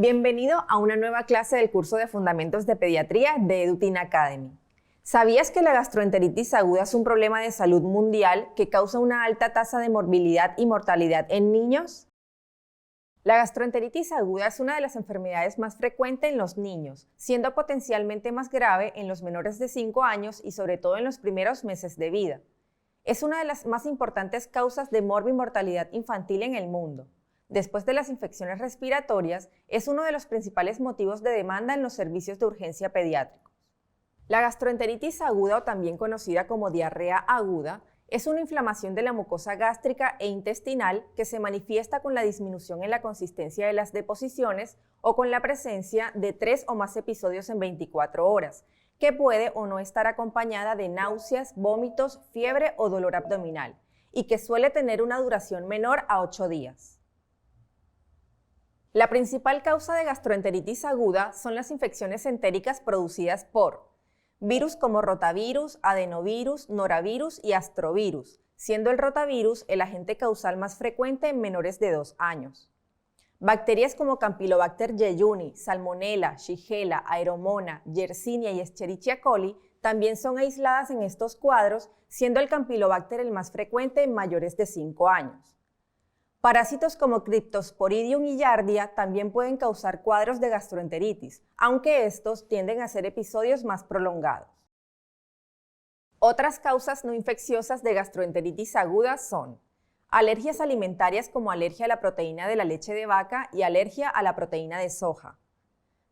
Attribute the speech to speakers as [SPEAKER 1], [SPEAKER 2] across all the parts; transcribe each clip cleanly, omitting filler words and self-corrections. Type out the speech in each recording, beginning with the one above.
[SPEAKER 1] Bienvenido a una nueva clase del curso de Fundamentos de Pediatría de EduTeen Academy. ¿Sabías que la gastroenteritis aguda es un problema de salud mundial que causa una alta tasa de morbilidad y mortalidad en niños? La gastroenteritis aguda es una de las enfermedades más frecuentes en los niños, siendo potencialmente más grave en los menores de 5 años y sobre todo en los primeros meses de vida. Es una de las más importantes causas de morbimortalidad infantil en el mundo. Después de las infecciones respiratorias, es uno de los principales motivos de demanda en los servicios de urgencia pediátricos. La gastroenteritis aguda, o también conocida como diarrea aguda, es una inflamación de la mucosa gástrica e intestinal que se manifiesta con la disminución en la consistencia de las deposiciones o con la presencia de 3 o más episodios en 24 horas, que puede o no estar acompañada de náuseas, vómitos, fiebre o dolor abdominal, y que suele tener una duración menor a 8 días. La principal causa de gastroenteritis aguda son las infecciones entéricas producidas por virus como rotavirus, adenovirus, norovirus y astrovirus, siendo el rotavirus el agente causal más frecuente en menores de 2 años. Bacterias como Campylobacter jejuni, Salmonella, Shigella, Aeromona, Yersinia y Escherichia coli también son aisladas en estos cuadros, siendo el Campylobacter el más frecuente en mayores de 5 años. Parásitos como Cryptosporidium y Giardia también pueden causar cuadros de gastroenteritis, aunque estos tienden a ser episodios más prolongados. Otras causas no infecciosas de gastroenteritis aguda son alergias alimentarias como alergia a la proteína de la leche de vaca y alergia a la proteína de soja,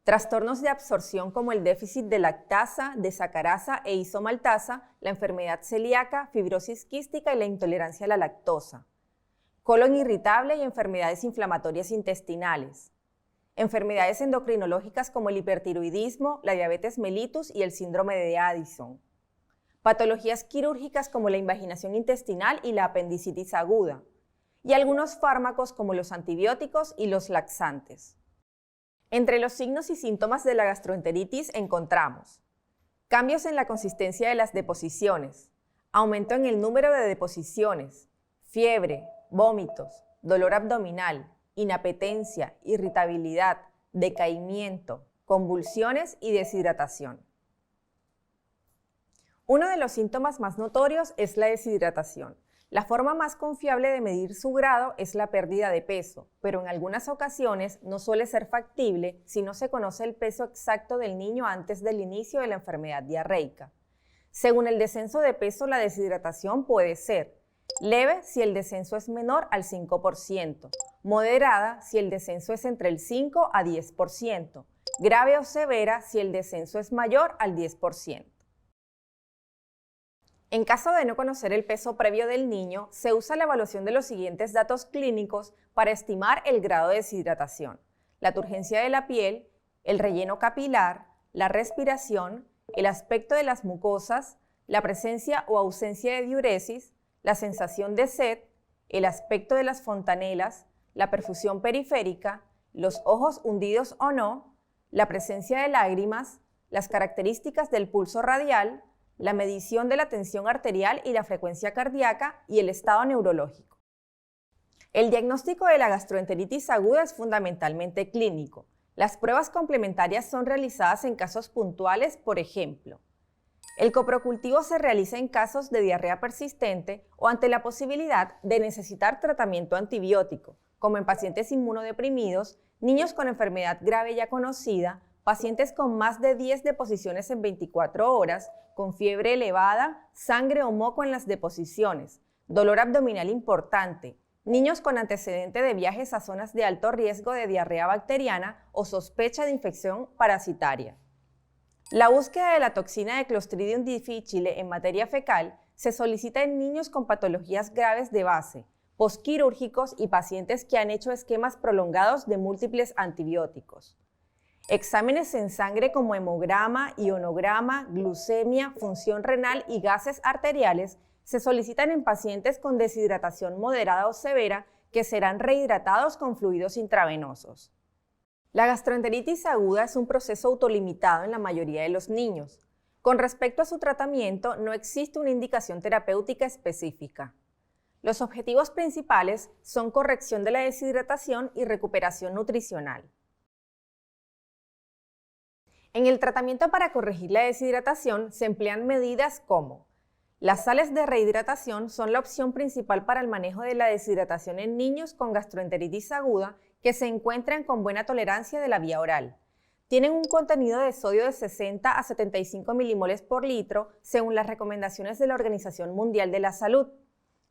[SPEAKER 1] trastornos de absorción como el déficit de lactasa, desacarasa e isomaltasa, la enfermedad celíaca, fibrosis quística y la intolerancia a la lactosa, colon irritable y enfermedades inflamatorias intestinales, enfermedades endocrinológicas como el hipertiroidismo, la diabetes mellitus y el síndrome de Addison, patologías quirúrgicas como la invaginación intestinal y la apendicitis aguda, y algunos fármacos como los antibióticos y los laxantes. Entre los signos y síntomas de la gastroenteritis encontramos cambios en la consistencia de las deposiciones, aumento en el número de deposiciones, fiebre, vómitos, dolor abdominal, inapetencia, irritabilidad, decaimiento, convulsiones y deshidratación. Uno de los síntomas más notorios es la deshidratación. La forma más confiable de medir su grado es la pérdida de peso, pero en algunas ocasiones no suele ser factible si no se conoce el peso exacto del niño antes del inicio de la enfermedad diarreica. Según el descenso de peso, la deshidratación puede ser leve si el descenso es menor al 5%, moderada si el descenso es entre el 5 a 10%, grave o severa si el descenso es mayor al 10%. En caso de no conocer el peso previo del niño, se usa la evaluación de los siguientes datos clínicos para estimar el grado de deshidratación: la turgencia de la piel, el relleno capilar, la respiración, el aspecto de las mucosas, la presencia o ausencia de diuresis, la sensación de sed, el aspecto de las fontanelas, la perfusión periférica, los ojos hundidos o no, la presencia de lágrimas, las características del pulso radial, la medición de la tensión arterial y la frecuencia cardíaca y el estado neurológico. El diagnóstico de la gastroenteritis aguda es fundamentalmente clínico. Las pruebas complementarias son realizadas en casos puntuales, por ejemplo, el coprocultivo se realiza en casos de diarrea persistente o ante la posibilidad de necesitar tratamiento antibiótico, como en pacientes inmunodeprimidos, niños con enfermedad grave ya conocida, pacientes con más de 10 deposiciones en 24 horas, con fiebre elevada, sangre o moco en las deposiciones, dolor abdominal importante, niños con antecedente de viajes a zonas de alto riesgo de diarrea bacteriana o sospecha de infección parasitaria. La búsqueda de la toxina de Clostridium difficile en materia fecal se solicita en niños con patologías graves de base, posquirúrgicos y pacientes que han hecho esquemas prolongados de múltiples antibióticos. Exámenes en sangre como hemograma, ionograma, glucemia, función renal y gases arteriales se solicitan en pacientes con deshidratación moderada o severa que serán rehidratados con fluidos intravenosos. La gastroenteritis aguda es un proceso autolimitado en la mayoría de los niños. Con respecto a su tratamiento, no existe una indicación terapéutica específica. Los objetivos principales son corrección de la deshidratación y recuperación nutricional. En el tratamiento para corregir la deshidratación se emplean medidas como: las sales de rehidratación son la opción principal para el manejo de la deshidratación en niños con gastroenteritis aguda que se encuentran con buena tolerancia de la vía oral. Tienen un contenido de sodio de 60 a 75 milimoles por litro según las recomendaciones de la Organización Mundial de la Salud.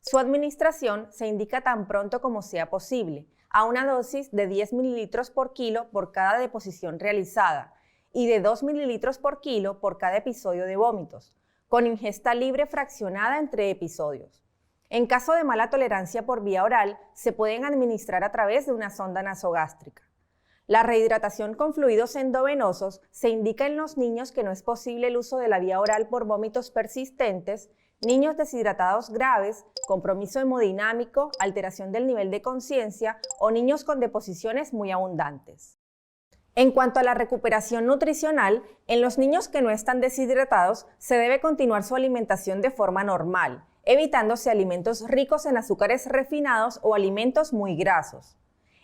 [SPEAKER 1] Su administración se indica tan pronto como sea posible, a una dosis de 10 mililitros por kilo por cada deposición realizada y de 2 mililitros por kilo por cada episodio de vómitos, con ingesta libre fraccionada entre episodios. En caso de mala tolerancia por vía oral, se pueden administrar a través de una sonda nasogástrica. La rehidratación con fluidos endovenosos se indica en los niños que no es posible el uso de la vía oral por vómitos persistentes, niños deshidratados graves, compromiso hemodinámico, alteración del nivel de conciencia o niños con deposiciones muy abundantes. En cuanto a la recuperación nutricional, en los niños que no están deshidratados se debe continuar su alimentación de forma normal, evitándose alimentos ricos en azúcares refinados o alimentos muy grasos.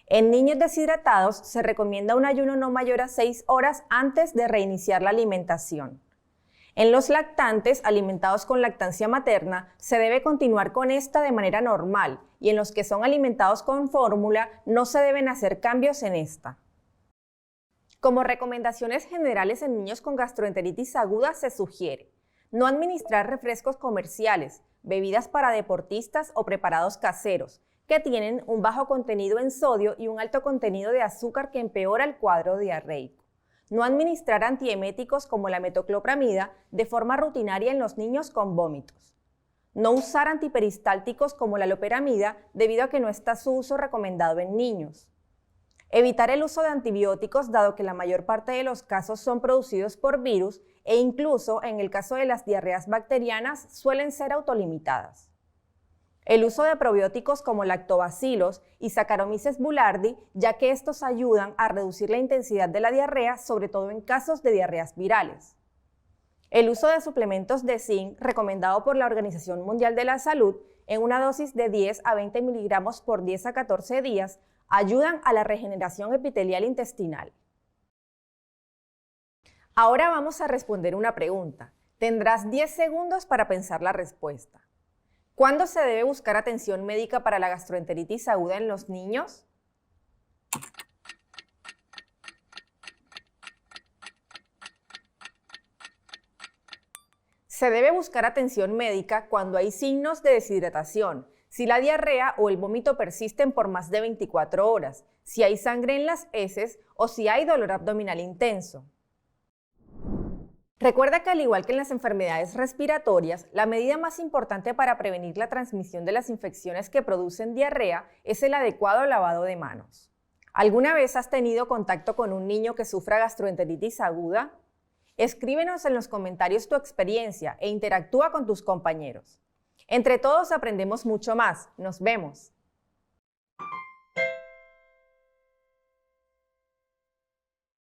[SPEAKER 1] En niños deshidratados se recomienda un ayuno no mayor a 6 horas antes de reiniciar la alimentación. En los lactantes alimentados con lactancia materna se debe continuar con esta de manera normal y en los que son alimentados con fórmula no se deben hacer cambios en esta. Como recomendaciones generales en niños con gastroenteritis aguda se sugiere no administrar refrescos comerciales, bebidas para deportistas o preparados caseros, que tienen un bajo contenido en sodio y un alto contenido de azúcar que empeora el cuadro diarreico. No administrar antieméticos como la metoclopramida de forma rutinaria en los niños con vómitos. No usar antiperistálticos como la loperamida debido a que no está su uso recomendado en niños. Evitar el uso de antibióticos dado que la mayor parte de los casos son producidos por virus e incluso en el caso de las diarreas bacterianas suelen ser autolimitadas. El uso de probióticos como lactobacilos y Saccharomyces boulardii, ya que estos ayudan a reducir la intensidad de la diarrea, sobre todo en casos de diarreas virales. El uso de suplementos de zinc recomendado por la Organización Mundial de la Salud en una dosis de 10 a 20 miligramos por 10 a 14 días ayudan a la regeneración epitelial intestinal. Ahora vamos a responder una pregunta. Tendrás 10 segundos para pensar la respuesta. ¿Cuándo se debe buscar atención médica para la gastroenteritis aguda en los niños? Se debe buscar atención médica cuando hay signos de deshidratación, si la diarrea o el vómito persisten por más de 24 horas, si hay sangre en las heces o si hay dolor abdominal intenso. Recuerda que al igual que en las enfermedades respiratorias, la medida más importante para prevenir la transmisión de las infecciones que producen diarrea es el adecuado lavado de manos. ¿Alguna vez has tenido contacto con un niño que sufra gastroenteritis aguda? Escríbenos en los comentarios tu experiencia e interactúa con tus compañeros. Entre todos aprendemos mucho más. Nos vemos.